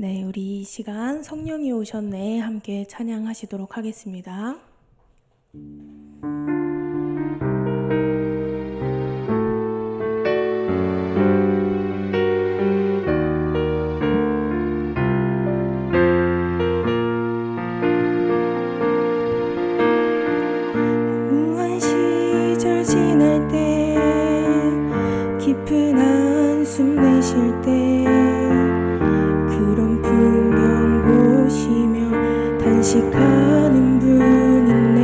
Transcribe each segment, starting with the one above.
네, 우리 이 시간 성령이 오셨네 함께 찬양하시도록 하겠습니다. 무한 시절 지날 때 깊은 한숨 내쉴 때 그런 풍경 보시며 단식하는 분 있네.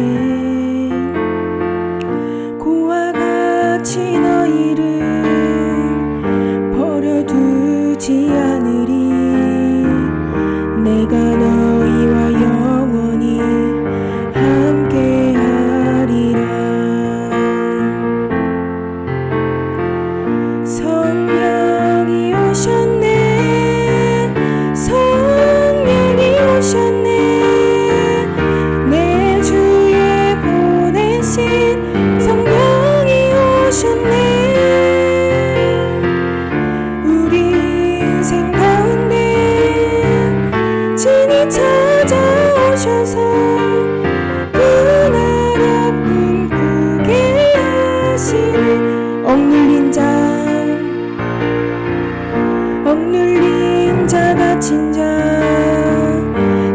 고와 같이 너희를 버려두지 않으리. 내가 너희와 영원히 함께하리라. 성령이 오셨네. 성령이 오셨네. 내 주에 보내신 성령이 오셨네. 우리 인생 가운데 진히 찾아오셔서 그날의 꿈꾸게 하시는 억눌린 자 갇힌 자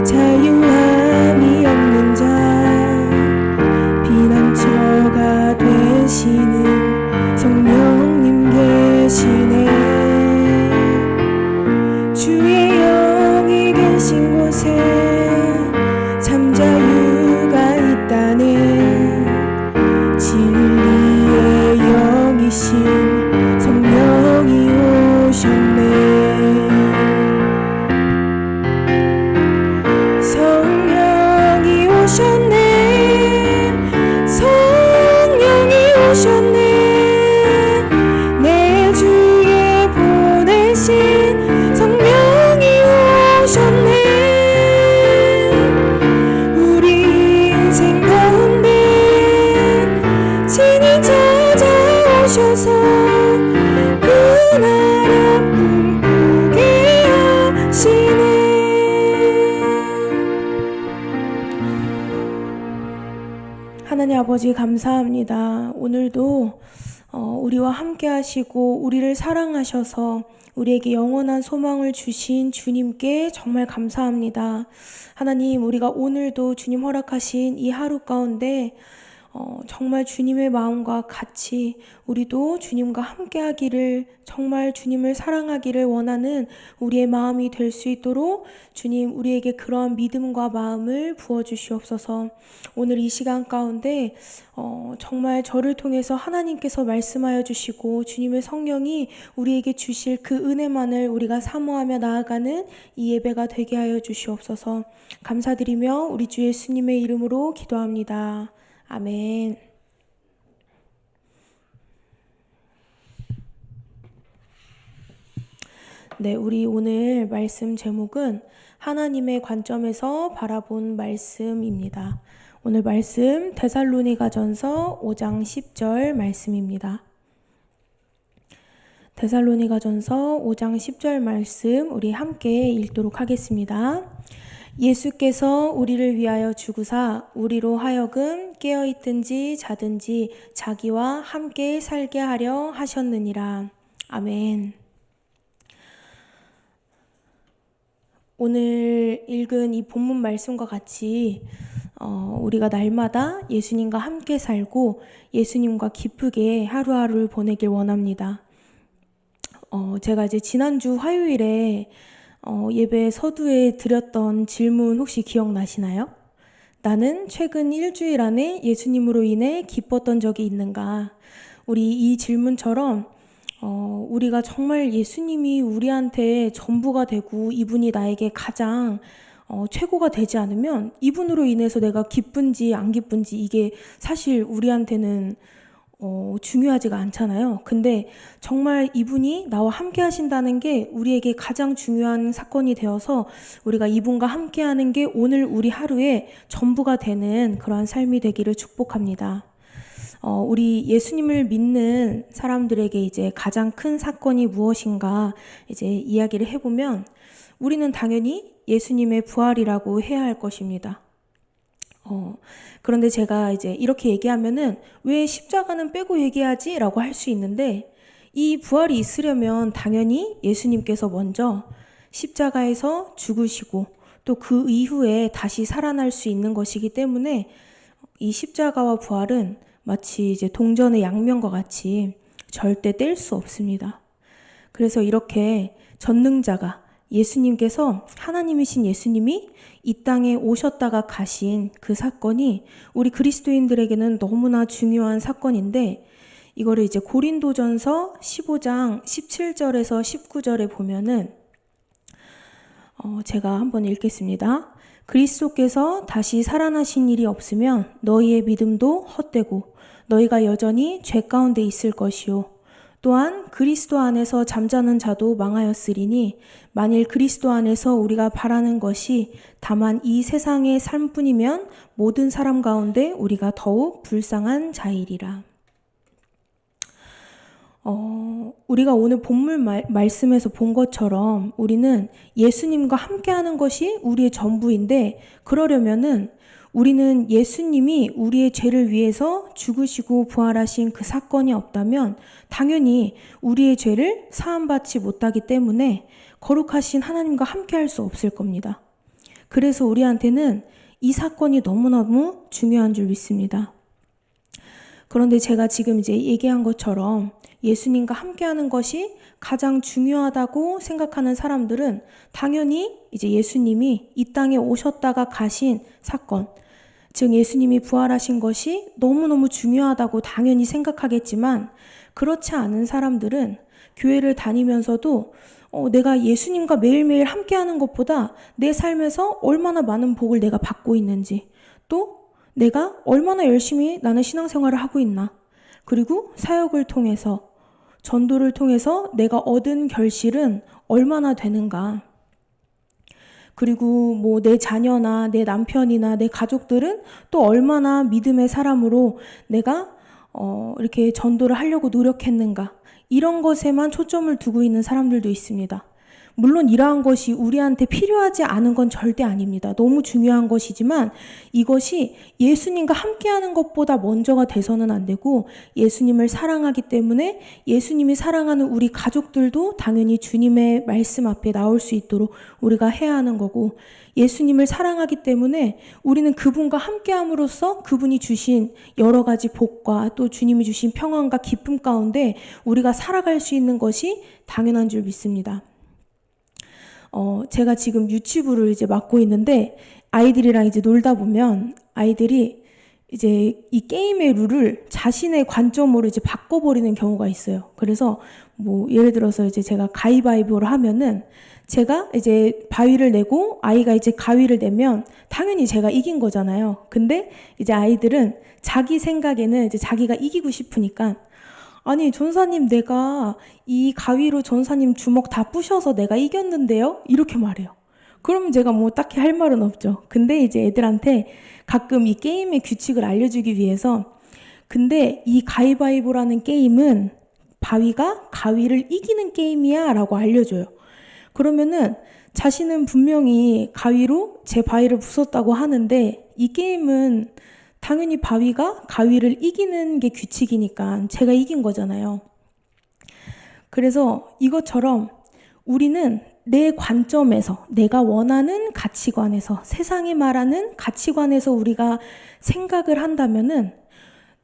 자유함이 없는 자 피난처가 되시는 성령님 계시네. 주의 영이 계신 곳에 참 자유가 있다네. 진리의 영이신 성령이 오셨네. 성령이 오셨네. 성령이 오셨네. 내 주에 보내신 성령이 오셨네. 우리 인생 가운데 친히 찾아오셔서 그날의 꿈꾸게 하시네. 하나님 아버지 감사합니다. 오늘도 우리와 함께 하시고 우리를 사랑하셔서 우리에게 영원한 소망을 주신 주님께 정말 감사합니다. 하나님, 우리가 오늘도 주님 허락하신 이 하루 가운데 정말 주님의 마음과 같이 우리도 주님과 함께 하기를, 정말 주님을 사랑하기를 원하는 우리의 마음이 될 수 있도록 주님 우리에게 그러한 믿음과 마음을 부어주시옵소서. 오늘 이 시간 가운데 정말 저를 통해서 하나님께서 말씀하여 주시고 주님의 성령이 우리에게 주실 그 은혜만을 우리가 사모하며 나아가는 이 예배가 되게 하여 주시옵소서. 감사드리며 우리 주 예수님의 이름으로 기도합니다. 아멘. 네, 우리 오늘 말씀 제목은 하나님의 관점에서 바라본 말씀입니다. 오늘 말씀 데살로니가전서 5장 10절 말씀입니다. 데살로니가전서 5장 10절 말씀 우리 함께 읽도록 하겠습니다. 예수께서 우리를 위하여 죽으사 우리로 하여금 깨어있든지 자든지 자기와 함께 살게 하려 하셨느니라. 아멘. 오늘 읽은 이 본문 말씀과 같이 우리가 날마다 예수님과 함께 살고 예수님과 기쁘게 하루하루를 보내길 원합니다. 제가 이제 지난주 화요일에 예배 서두에 드렸던 질문 혹시 기억나시나요? 나는 최근 일주일 안에 예수님으로 인해 기뻤던 적이 있는가? 우리 이 질문처럼 우리가 정말 예수님이 우리한테 전부가 되고 이분이 나에게 가장 최고가 되지 않으면 이분으로 인해서 내가 기쁜지 안 기쁜지 이게 사실 우리한테는 중요하지가 않잖아요. 근데 정말 이분이 나와 함께 하신다는 게 우리에게 가장 중요한 사건이 되어서 우리가 이분과 함께 하는 게 오늘 우리 하루에 전부가 되는 그러한 삶이 되기를 축복합니다. 우리 예수님을 믿는 사람들에게 이제 가장 큰 사건이 무엇인가 이제 이야기를 해보면 우리는 당연히 예수님의 부활이라고 해야 할 것입니다. 그런데 제가 이제 이렇게 얘기하면은 왜 십자가는 빼고 얘기하지? 라고 할 수 있는데 이 부활이 있으려면 당연히 예수님께서 먼저 십자가에서 죽으시고 또 그 이후에 다시 살아날 수 있는 것이기 때문에 이 십자가와 부활은 마치 이제 동전의 양면과 같이 절대 뗄 수 없습니다. 그래서 이렇게 전능자가 예수님께서 하나님이신 예수님이 이 땅에 오셨다가 가신 그 사건이 우리 그리스도인들에게는 너무나 중요한 사건인데 이거를 이제 고린도전서 15장 17절에서 19절에 보면은 제가 한번 읽겠습니다. 그리스도께서 다시 살아나신 일이 없으면 너희의 믿음도 헛되고 너희가 여전히 죄 가운데 있을 것이요. 또한 그리스도 안에서 잠자는 자도 망하였으리니 만일 그리스도 안에서 우리가 바라는 것이 다만 이 세상의 삶뿐이면 모든 사람 가운데 우리가 더욱 불쌍한 자이리라. 우리가 오늘 본문 말씀에서 본 것처럼 우리는 예수님과 함께하는 것이 우리의 전부인데 그러려면은 우리는 예수님이 우리의 죄를 위해서 죽으시고 부활하신 그 사건이 없다면 당연히 우리의 죄를 사함받지 못하기 때문에 거룩하신 하나님과 함께할 수 없을 겁니다. 그래서 우리한테는 이 사건이 너무너무 중요한 줄 믿습니다. 그런데 제가 지금 이제 얘기한 것처럼 예수님과 함께하는 것이 가장 중요하다고 생각하는 사람들은 당연히 이제 예수님이 이 땅에 오셨다가 가신 사건, 즉 예수님이 부활하신 것이 너무너무 중요하다고 당연히 생각하겠지만 그렇지 않은 사람들은 교회를 다니면서도 내가 예수님과 매일매일 함께하는 것보다 내 삶에서 얼마나 많은 복을 내가 받고 있는지, 또 내가 얼마나 열심히 나는 신앙생활을 하고 있나, 그리고 사역을 통해서 전도를 통해서 내가 얻은 결실은 얼마나 되는가, 그리고 뭐 내 자녀나 내 남편이나 내 가족들은 또 얼마나 믿음의 사람으로 내가 이렇게 전도를 하려고 노력했는가, 이런 것에만 초점을 두고 있는 사람들도 있습니다. 물론 이러한 것이 우리한테 필요하지 않은 건 절대 아닙니다. 너무 중요한 것이지만 이것이 예수님과 함께하는 것보다 먼저가 돼서는 안 되고, 예수님을 사랑하기 때문에 예수님이 사랑하는 우리 가족들도 당연히 주님의 말씀 앞에 나올 수 있도록 우리가 해야 하는 거고, 예수님을 사랑하기 때문에 우리는 그분과 함께함으로써 그분이 주신 여러 가지 복과 또 주님이 주신 평안과 기쁨 가운데 우리가 살아갈 수 있는 것이 당연한 줄 믿습니다. 제가 지금 유치부를 이제 맡고 있는데 아이들이랑 이제 놀다 보면 아이들이 이제 이 게임의 룰을 자신의 관점으로 이제 바꿔버리는 경우가 있어요. 그래서 뭐 예를 들어서 이제 제가 가위바위보를 하면은 제가 이제 바위를 내고 아이가 이제 가위를 내면 당연히 제가 이긴 거잖아요. 근데 이제 아이들은 자기 생각에는 이제 자기가 이기고 싶으니까, 아니 전사님 내가 이 가위로 전사님 주먹 다 부셔서 내가 이겼는데요? 이렇게 말해요. 그러면 제가 뭐 딱히 할 말은 없죠. 근데 이제 애들한테 가끔 이 게임의 규칙을 알려주기 위해서, 근데 이 가위바위보라는 게임은 바위가 가위를 이기는 게임이야 라고 알려줘요. 그러면은 자신은 분명히 가위로 제 바위를 부쉈다고 하는데 이 게임은 당연히 바위가 가위를 이기는 게 규칙이니까 제가 이긴 거잖아요. 그래서 이것처럼 우리는 내 관점에서, 내가 원하는 가치관에서, 세상이 말하는 가치관에서 우리가 생각을 한다면은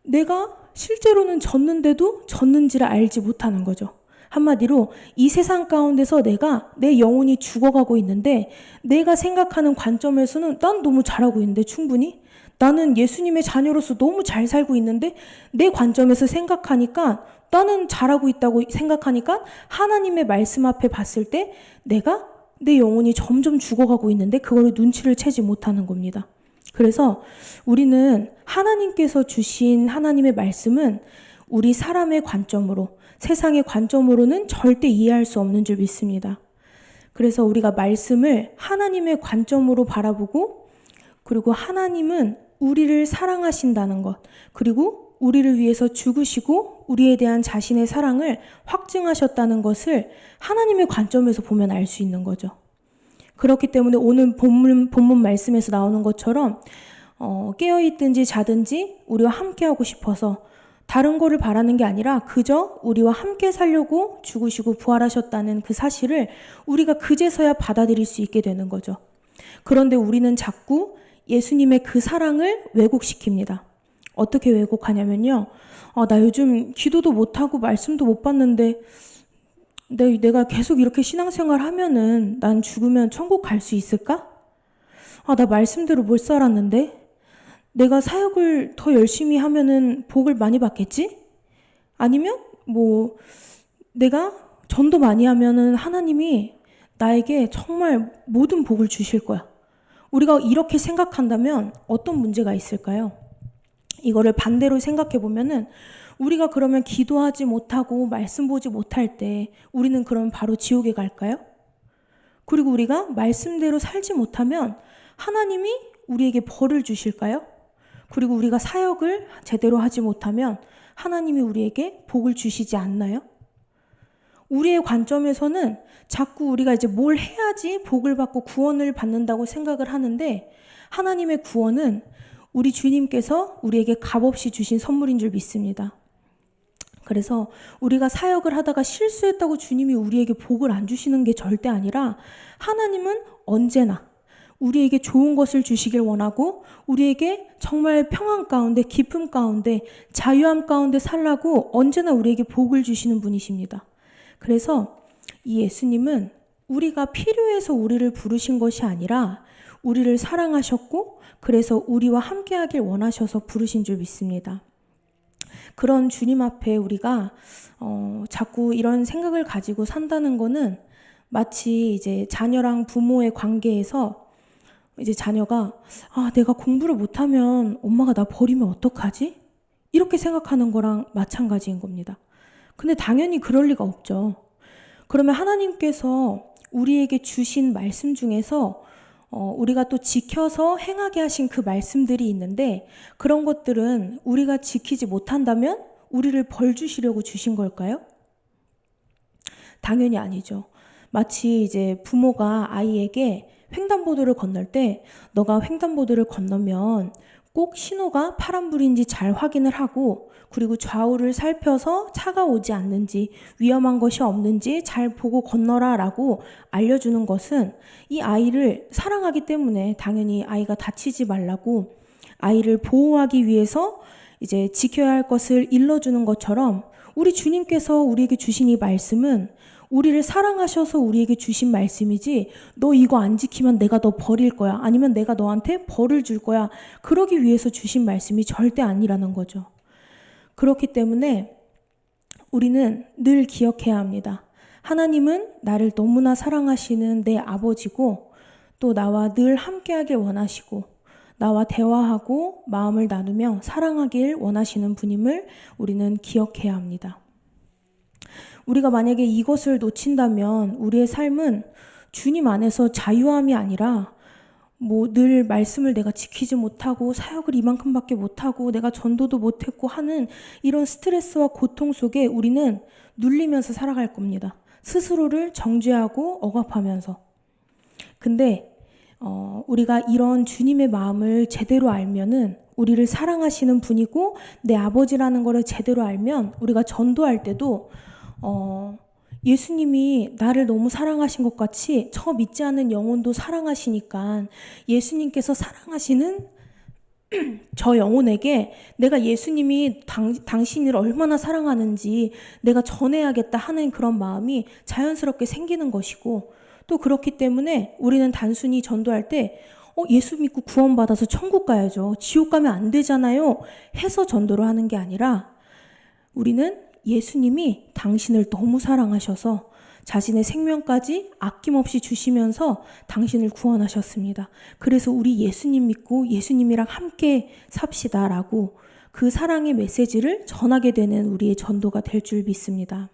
내가 실제로는 졌는데도 졌는지를 알지 못하는 거죠. 한마디로 이 세상 가운데서 내가 내 영혼이 죽어가고 있는데 내가 생각하는 관점에서는 난 너무 잘하고 있는데, 충분히 나는 예수님의 자녀로서 너무 잘 살고 있는데 내 관점에서 생각하니까 나는 잘하고 있다고 생각하니까 하나님의 말씀 앞에 봤을 때 내가 내 영혼이 점점 죽어가고 있는데 그거를 눈치를 채지 못하는 겁니다. 그래서 우리는 하나님께서 주신 하나님의 말씀은 우리 사람의 관점으로, 세상의 관점으로는 절대 이해할 수 없는 줄 믿습니다. 그래서 우리가 말씀을 하나님의 관점으로 바라보고, 그리고 하나님은 우리를 사랑하신다는 것, 그리고 우리를 위해서 죽으시고 우리에 대한 자신의 사랑을 확증하셨다는 것을 하나님의 관점에서 보면 알 수 있는 거죠. 그렇기 때문에 오늘 본문 말씀에서 나오는 것처럼 깨어있든지 자든지 우리와 함께하고 싶어서 다른 거를 바라는 게 아니라 그저 우리와 함께 살려고 죽으시고 부활하셨다는 그 사실을 우리가 그제서야 받아들일 수 있게 되는 거죠. 그런데 우리는 자꾸 예수님의 그 사랑을 왜곡시킵니다. 어떻게 왜곡하냐면요. 나 요즘 기도도 못하고 말씀도 못 받는데 내가 계속 이렇게 신앙생활 하면은 난 죽으면 천국 갈 수 있을까? 나 말씀대로 못 살았는데 내가 사역을 더 열심히 하면은 복을 많이 받겠지? 아니면 내가 전도 많이 하면은 하나님이 나에게 정말 모든 복을 주실 거야. 우리가 이렇게 생각한다면 어떤 문제가 있을까요? 이거를 반대로 생각해 보면은 우리가 그러면 기도하지 못하고 말씀 보지 못할 때 우리는 그러면 바로 지옥에 갈까요? 그리고 우리가 말씀대로 살지 못하면 하나님이 우리에게 벌을 주실까요? 그리고 우리가 사역을 제대로 하지 못하면 하나님이 우리에게 복을 주시지 않나요? 우리의 관점에서는 자꾸 우리가 이제 뭘 해야지 복을 받고 구원을 받는다고 생각을 하는데 하나님의 구원은 우리 주님께서 우리에게 값없이 주신 선물인 줄 믿습니다. 그래서 우리가 사역을 하다가 실수했다고 주님이 우리에게 복을 안 주시는 게 절대 아니라 하나님은 언제나 우리에게 좋은 것을 주시길 원하고 우리에게 정말 평안 가운데 기쁨 가운데 자유함 가운데 살라고 언제나 우리에게 복을 주시는 분이십니다. 그래서 이 예수님은 우리가 필요해서 우리를 부르신 것이 아니라 우리를 사랑하셨고 그래서 우리와 함께하길 원하셔서 부르신 줄 믿습니다. 그런 주님 앞에 우리가 자꾸 이런 생각을 가지고 산다는 거는 마치 이제 자녀랑 부모의 관계에서 이제 자녀가 내가 공부를 못하면 엄마가 나 버리면 어떡하지? 이렇게 생각하는 거랑 마찬가지인 겁니다. 근데 당연히 그럴 리가 없죠. 그러면 하나님께서 우리에게 주신 말씀 중에서 우리가 또 지켜서 행하게 하신 그 말씀들이 있는데 그런 것들은 우리가 지키지 못한다면 우리를 벌 주시려고 주신 걸까요? 당연히 아니죠. 마치 이제 부모가 아이에게 횡단보도를 건널 때 너가 횡단보도를 건너면 꼭 신호가 파란불인지 잘 확인을 하고 그리고 좌우를 살펴서 차가 오지 않는지 위험한 것이 없는지 잘 보고 건너라 라고 알려주는 것은 이 아이를 사랑하기 때문에 당연히 아이가 다치지 말라고 아이를 보호하기 위해서 이제 지켜야 할 것을 일러주는 것처럼 우리 주님께서 우리에게 주신 이 말씀은 우리를 사랑하셔서 우리에게 주신 말씀이지 너 이거 안 지키면 내가 너 버릴 거야 아니면 내가 너한테 벌을 줄 거야 그러기 위해서 주신 말씀이 절대 아니라는 거죠. 그렇기 때문에 우리는 늘 기억해야 합니다. 하나님은 나를 너무나 사랑하시는 내 아버지고 또 나와 늘 함께하길 원하시고 나와 대화하고 마음을 나누며 사랑하길 원하시는 분임을 우리는 기억해야 합니다. 우리가 만약에 이것을 놓친다면 우리의 삶은 주님 안에서 자유함이 아니라 늘 말씀을 내가 지키지 못하고 사역을 이만큼밖에 못하고 내가 전도도 못했고 하는 이런 스트레스와 고통 속에 우리는 눌리면서 살아갈 겁니다. 스스로를 정죄하고 억압하면서. 근데 우리가 이런 주님의 마음을 제대로 알면은 우리를 사랑하시는 분이고 내 아버지라는 거를 제대로 알면 우리가 전도할 때도 예수님이 나를 너무 사랑하신 것 같이 저 믿지 않는 영혼도 사랑하시니까 예수님께서 사랑하시는 저 영혼에게 내가 예수님이 당신을 얼마나 사랑하는지 내가 전해야겠다 하는 그런 마음이 자연스럽게 생기는 것이고 또 그렇기 때문에 우리는 단순히 전도할 때 예수 믿고 구원받아서 천국 가야죠. 지옥 가면 안 되잖아요. 해서 전도를 하는 게 아니라 우리는 예수님이 당신을 너무 사랑하셔서 자신의 생명까지 아낌없이 주시면서 당신을 구원하셨습니다. 그래서 우리 예수님 믿고 예수님이랑 함께 삽시다라고 그 사랑의 메시지를 전하게 되는 우리의 전도가 될 줄 믿습니다.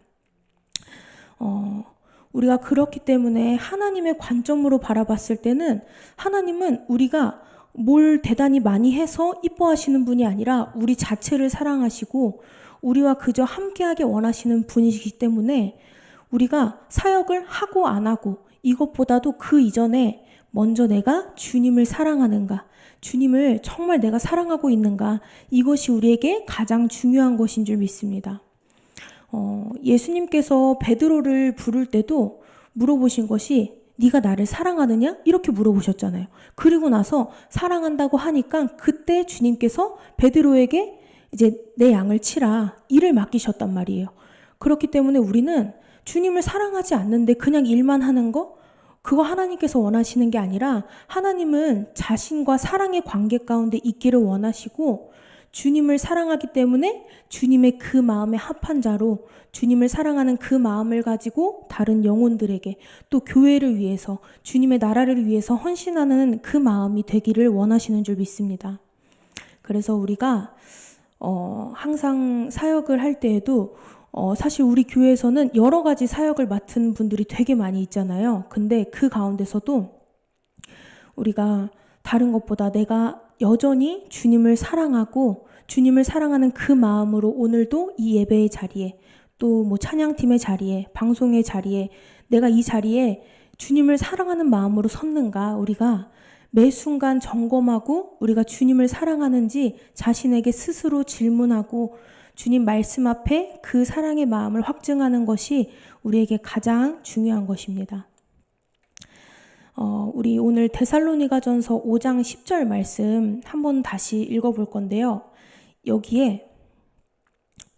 우리가 그렇기 때문에 하나님의 관점으로 바라봤을 때는 하나님은 우리가 뭘 대단히 많이 해서 이뻐하시는 분이 아니라 우리 자체를 사랑하시고 우리와 그저 함께하게 원하시는 분이시기 때문에 우리가 사역을 하고 안 하고 이것보다도 그 이전에 먼저 내가 주님을 사랑하는가, 주님을 정말 내가 사랑하고 있는가, 이것이 우리에게 가장 중요한 것인 줄 믿습니다. 예수님께서 베드로를 부를 때도 물어보신 것이 네가 나를 사랑하느냐? 이렇게 물어보셨잖아요. 그리고 나서 사랑한다고 하니까 그때 주님께서 베드로에게 이제 내 양을 치라 일을 맡기셨단 말이에요. 그렇기 때문에 우리는 주님을 사랑하지 않는데 그냥 일만 하는 거? 그거 하나님께서 원하시는 게 아니라 하나님은 자신과 사랑의 관계 가운데 있기를 원하시고 주님을 사랑하기 때문에 주님의 그 마음에 합한 자로 주님을 사랑하는 그 마음을 가지고 다른 영혼들에게 또 교회를 위해서 주님의 나라를 위해서 헌신하는 그 마음이 되기를 원하시는 줄 믿습니다. 그래서 우리가 항상 사역을 할 때에도 사실 우리 교회에서는 여러 가지 사역을 맡은 분들이 되게 많이 있잖아요. 근데 그 가운데서도 우리가 다른 것보다 내가 여전히 주님을 사랑하고 주님을 사랑하는 그 마음으로 오늘도 이 예배의 자리에 또 뭐 찬양팀의 자리에 방송의 자리에 내가 이 자리에 주님을 사랑하는 마음으로 섰는가 우리가 매 순간 점검하고 우리가 주님을 사랑하는지 자신에게 스스로 질문하고 주님 말씀 앞에 그 사랑의 마음을 확증하는 것이 우리에게 가장 중요한 것입니다. 우리 오늘 데살로니가전서 5장 10절 말씀 한번 다시 읽어볼 건데요. 여기에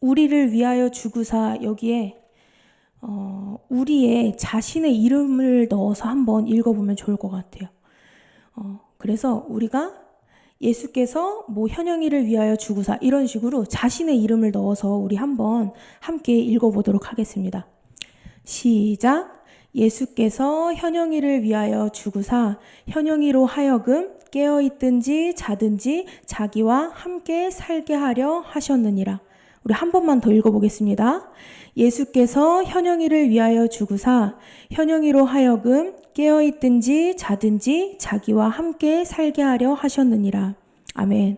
우리를 위하여 주구사 여기에 우리의 자신의 이름을 넣어서 한번 읽어보면 좋을 것 같아요. 그래서 우리가 예수께서 뭐 현영이를 위하여 주구사 이런 식으로 자신의 이름을 넣어서 우리 한번 함께 읽어보도록 하겠습니다. 시작! 예수께서 현영이를 위하여 주구사 현영이로 하여금 깨어있든지 자든지 자기와 함께 살게 하려 하셨느니라. 우리 한 번만 더 읽어보겠습니다. 예수께서 현영이를 위하여 주구사 현영이로 하여금 깨어있든지 자든지 자기와 함께 살게 하려 하셨느니라. 아멘.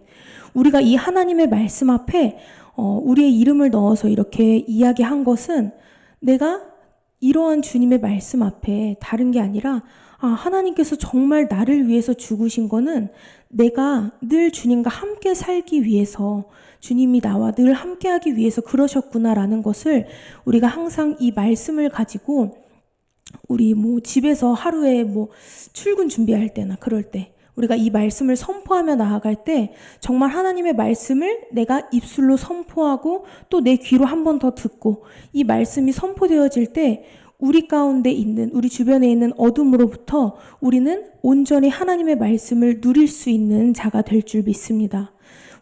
우리가 이 하나님의 말씀 앞에 우리의 이름을 넣어서 이렇게 이야기한 것은 내가 이러한 주님의 말씀 앞에 다른 게 아니라 하나님께서 정말 나를 위해서 죽으신 거는 내가 늘 주님과 함께 살기 위해서 주님이 나와 늘 함께하기 위해서 그러셨구나라는 것을 우리가 항상 이 말씀을 가지고 우리 뭐 집에서 하루에 뭐 출근 준비할 때나 그럴 때 우리가 이 말씀을 선포하며 나아갈 때 정말 하나님의 말씀을 내가 입술로 선포하고 또 내 귀로 한 번 더 듣고 이 말씀이 선포되어질 때 우리 가운데 있는 우리 주변에 있는 어둠으로부터 우리는 온전히 하나님의 말씀을 누릴 수 있는 자가 될 줄 믿습니다.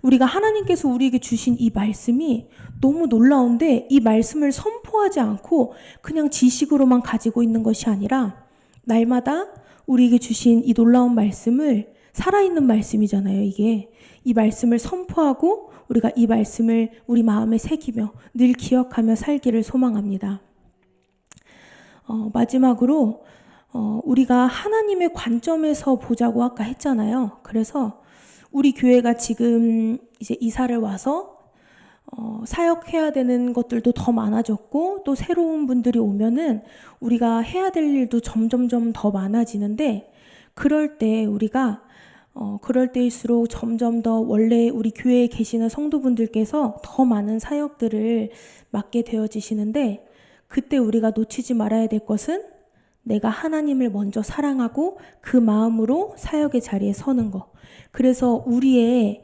우리가 하나님께서 우리에게 주신 이 말씀이 너무 놀라운데 이 말씀을 선포하지 않고 그냥 지식으로만 가지고 있는 것이 아니라 날마다 우리에게 주신 이 놀라운 말씀을 살아있는 말씀이잖아요. 이게 이 말씀을 선포하고 우리가 이 말씀을 우리 마음에 새기며 늘 기억하며 살기를 소망합니다. 마지막으로 우리가 하나님의 관점에서 보자고 아까 했잖아요. 그래서 우리 교회가 지금 이제 이사를 와서 사역해야 되는 것들도 더 많아졌고 또 새로운 분들이 오면은 우리가 해야 될 일도 점점점 더 많아지는데 그럴 때 우리가 그럴 때일수록 점점 더 원래 우리 교회에 계시는 성도분들께서 더 많은 사역들을 맡게 되어지시는데 그때 우리가 놓치지 말아야 될 것은 내가 하나님을 먼저 사랑하고 그 마음으로 사역의 자리에 서는 것. 그래서 우리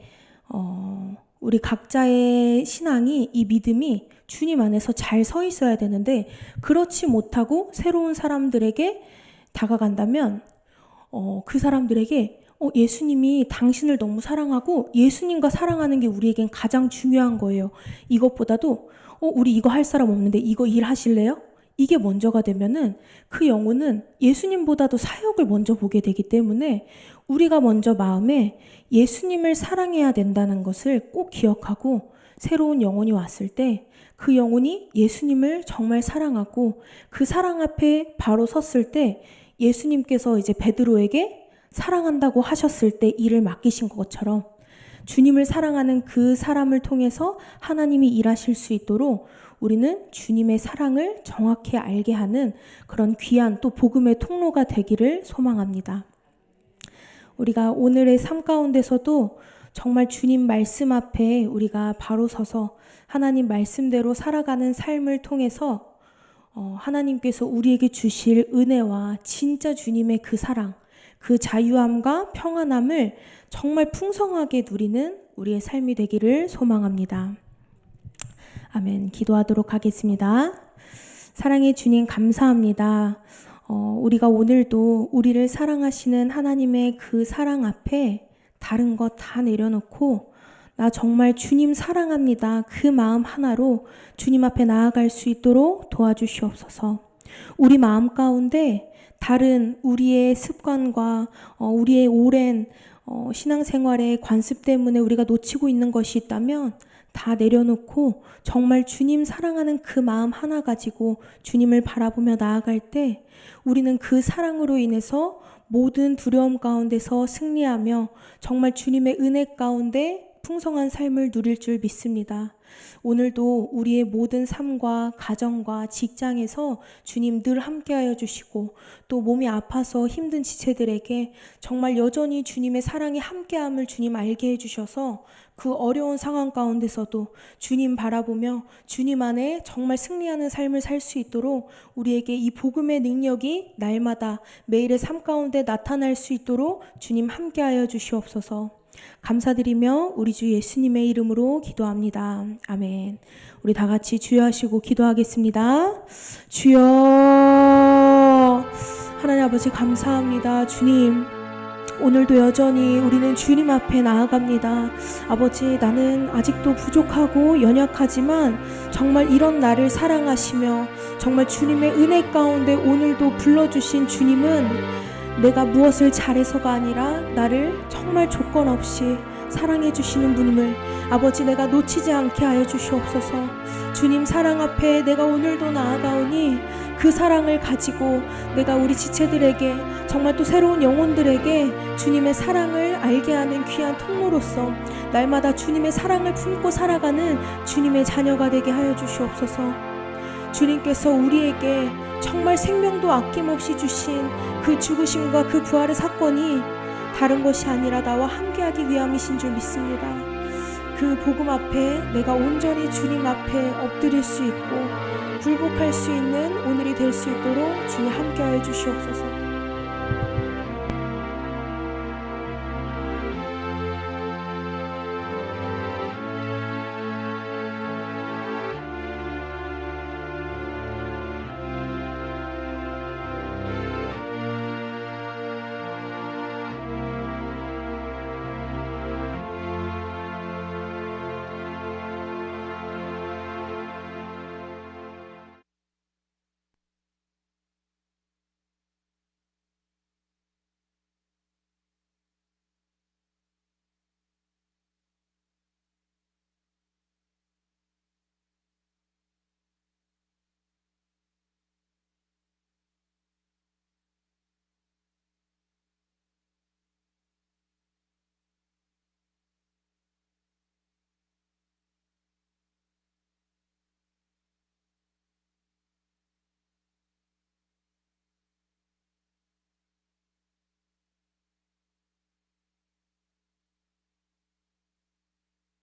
각자의 신앙이 이 믿음이 주님 안에서 잘 서 있어야 되는데 그렇지 못하고 새로운 사람들에게 다가간다면 그 사람들에게 예수님이 당신을 너무 사랑하고 예수님과 사랑하는 게 우리에겐 가장 중요한 거예요. 이것보다도 우리 이거 할 사람 없는데 이거 일 하실래요? 이게 먼저가 되면은 그 영혼은 예수님보다도 사역을 먼저 보게 되기 때문에 우리가 먼저 마음에 예수님을 사랑해야 된다는 것을 꼭 기억하고 새로운 영혼이 왔을 때 그 영혼이 예수님을 정말 사랑하고 그 사랑 앞에 바로 섰을 때 예수님께서 이제 베드로에게 사랑한다고 하셨을 때 일을 맡기신 것처럼 주님을 사랑하는 그 사람을 통해서 하나님이 일하실 수 있도록 우리는 주님의 사랑을 정확히 알게 하는 그런 귀한 또 복음의 통로가 되기를 소망합니다. 우리가 오늘의 삶 가운데서도 정말 주님 말씀 앞에 우리가 바로 서서 하나님 말씀대로 살아가는 삶을 통해서 하나님께서 우리에게 주실 은혜와 진짜 주님의 그 사랑, 그 자유함과 평안함을 정말 풍성하게 누리는 우리의 삶이 되기를 소망합니다. 아멘. 기도하도록 하겠습니다. 사랑의 주님 감사합니다. 우리가 오늘도 우리를 사랑하시는 하나님의 그 사랑 앞에 다른 것 다 내려놓고 나 정말 주님 사랑합니다. 그 마음 하나로 주님 앞에 나아갈 수 있도록 도와주시옵소서. 우리 마음 가운데 다른 우리의 습관과 우리의 오랜 신앙생활의 관습 때문에 우리가 놓치고 있는 것이 있다면 다 내려놓고 정말 주님 사랑하는 그 마음 하나 가지고 주님을 바라보며 나아갈 때 우리는 그 사랑으로 인해서 모든 두려움 가운데서 승리하며 정말 주님의 은혜 가운데 풍성한 삶을 누릴 줄 믿습니다. 오늘도 우리의 모든 삶과 가정과 직장에서 주님 늘 함께하여 주시고 또 몸이 아파서 힘든 지체들에게 정말 여전히 주님의 사랑이 함께함을 주님 알게 해주셔서 그 어려운 상황 가운데서도 주님 바라보며 주님 안에 정말 승리하는 삶을 살 수 있도록 우리에게 이 복음의 능력이 날마다 매일의 삶 가운데 나타날 수 있도록 주님 함께하여 주시옵소서. 감사드리며 우리 주 예수님의 이름으로 기도합니다. 아멘. 우리 다 같이 주여 하시고 기도하겠습니다. 주여. 하나님 아버지 감사합니다. 주님, 오늘도 여전히 우리는 주님 앞에 나아갑니다. 아버지, 나는 아직도 부족하고 연약하지만 정말 이런 나를 사랑하시며 정말 주님의 은혜 가운데 오늘도 불러주신 주님은 내가 무엇을 잘해서가 아니라 나를 정말 조건 없이 사랑해 주시는 분임을 아버지 내가 놓치지 않게 하여 주시옵소서. 주님 사랑 앞에 내가 오늘도 나아가오니 그 사랑을 가지고 내가 우리 지체들에게 정말 또 새로운 영혼들에게 주님의 사랑을 알게 하는 귀한 통로로서 날마다 주님의 사랑을 품고 살아가는 주님의 자녀가 되게 하여 주시옵소서. 주님께서 우리에게 정말 생명도 아낌없이 주신 그 죽으심과 그 부활의 사건이 다른 것이 아니라 나와 함께하기 위함이신 줄 믿습니다. 그 복음 앞에 내가 온전히 주님 앞에 엎드릴 수 있고 굴복할 수 있는 오늘이 될 수 있도록 주님 함께하여 주시옵소서.